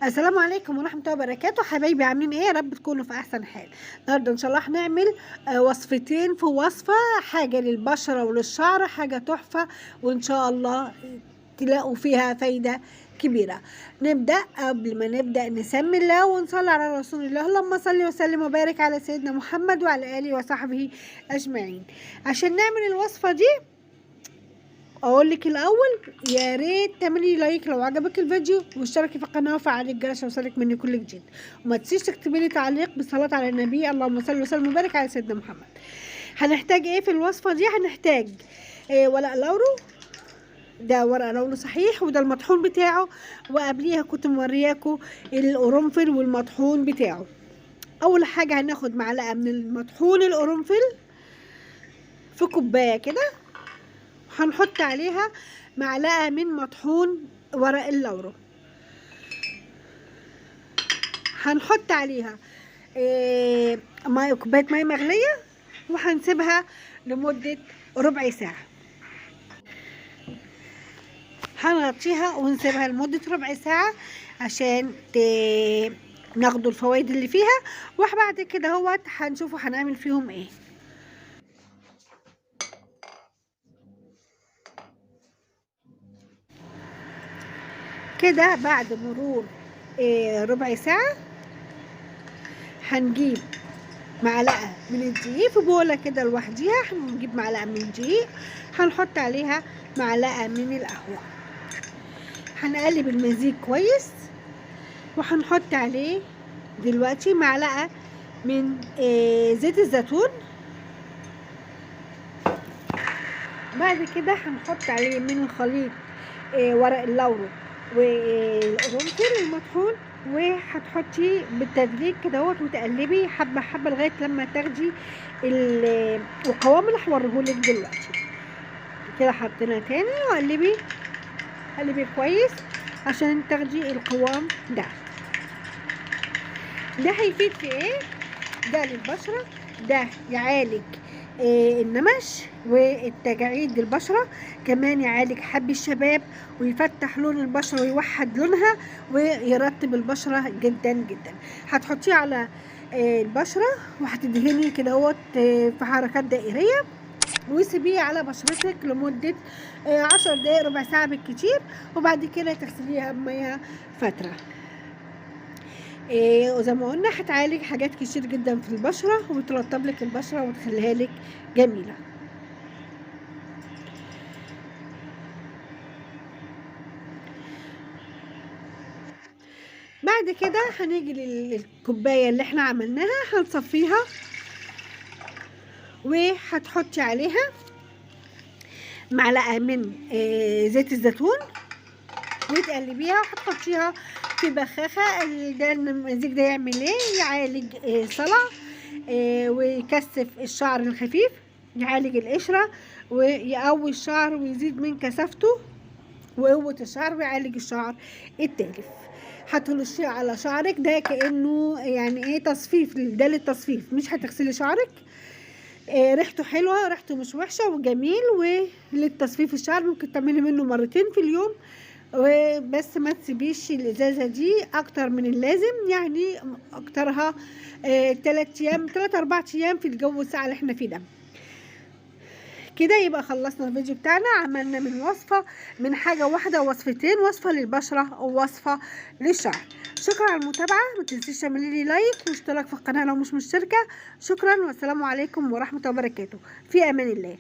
السلام عليكم ورحمة الله وبركاته. حبايبي عاملين ايه؟ يا رب تكونوا في احسن حال. النهارده ان شاء الله هنعمل وصفتين في وصفة، حاجة للبشرة وللشعر، حاجة تحفة وان شاء الله تلاقوا فيها فايدة كبيرة. نبدأ. قبل ما نبدأ نسمي الله ونصلي على رسول الله، اللهم صل وسلم وبارك على سيدنا محمد وعلى آله وصحبه أجمعين. عشان نعمل الوصفة دي اقول لك الاول يا ريت تعملي لايك لو عجبك الفيديو، واشتركي في القناه وفعلي الجرس يوصلك مني كل جديد، وما تنسيش تكتبي لي تعليق بالصلاه على النبي، اللهم صل وسلم وبارك على سيدنا محمد. هنحتاج ايه في الوصفه دي؟ هنحتاج ورق لورو، ده ورق لورو صحيح وده المطحون بتاعه، وقبليها كنت مورياكم القرنفل والمطحون بتاعه. اول حاجه هناخد معلقه من المطحون القرنفل في كوبايه كده، هنحط عليها معلقة من مطحون ورق اللورو، هنحط عليها كوباية مية مغلية، وهنسيبها لمدة ربع ساعة. هنغطيها ونسيبها لمدة ربع ساعة عشان ناخدوا الفوائد اللي فيها، وبعد كده هو هنشوفوا هنعمل فيهم ايه. كده بعد مرور ربع ساعة هنجيب معلقة من الدقيق في بولة كده لوحديها، هنجيب معلقة من الدقيق، هنحط عليها معلقة من القهوة، هنقلب المزيج كويس، وهنحط عليه دلوقتي معلقة من زيت الزيتون. بعد كده هنحط عليه من الخليط ورق اللورو والقرنفل المطحون، وهتحطي بالتدريج كده وتقلبي حبه حبه لغايه لما تاخدي القوام اللي هوريهولك دلوقتي. كده حطينا تاني وقلبي كويس عشان تاخدي القوام ده. ده هيفيد في ايه؟ ده للبشره، ده يعالج النمش والتجاعيد البشرة، كمان يعالج حب الشباب ويفتح لون البشرة ويوحد لونها ويرطب البشرة جدا جدا. هتحطيه على البشرة وهتدهني كده اهوت في حركات دائرية، وسيبيه على بشرتك لمدة 10 دقايق ربع ساعة بالكتير، وبعد كده تغسليها بمية فترة. وزي ما قلنا هتعالج حاجات كتير جدا في البشرة، وترطب لك البشرة وتخليها لك جميلة. بعد كده هنيجي للكوباية اللي احنا عملناها، هنصفيها وهتحطي عليها معلقة من زيت الزيتون وتقلبيها، وهتحطيها في بخاخة. ده المزيج ده يعمل ايه؟ يعالج صلع ويكثف الشعر الخفيف، يعالج القشرة ويقوي الشعر ويزيد من كثافته وقوة الشعر، ويعالج الشعر التالف. هترشيه على شعرك، ده كأنه يعني ايه تصفيف، ده للتصفيف مش هتغسلي شعرك. ريحته حلوة، ريحته مش وحشة وجميل، وللتصفيف الشعر ممكن تعملي منه مرتين في اليوم، وبس ما تسيبيش الازازه دي اكتر من اللازم، يعني اكترها 3 4 ايام في الجو الساقع اللي احنا فيه ده. كده يبقى خلصنا الفيديو بتاعنا، عملنا من وصفه، من حاجه واحده وصفتين، وصفه للبشره ووصفه للشعر. شكرا على المتابعه، ما تنسيش تعملي لي لايك واشتراك في القناه لو مش مشتركه. شكرا والسلام عليكم ورحمه الله وبركاته، في امان الله.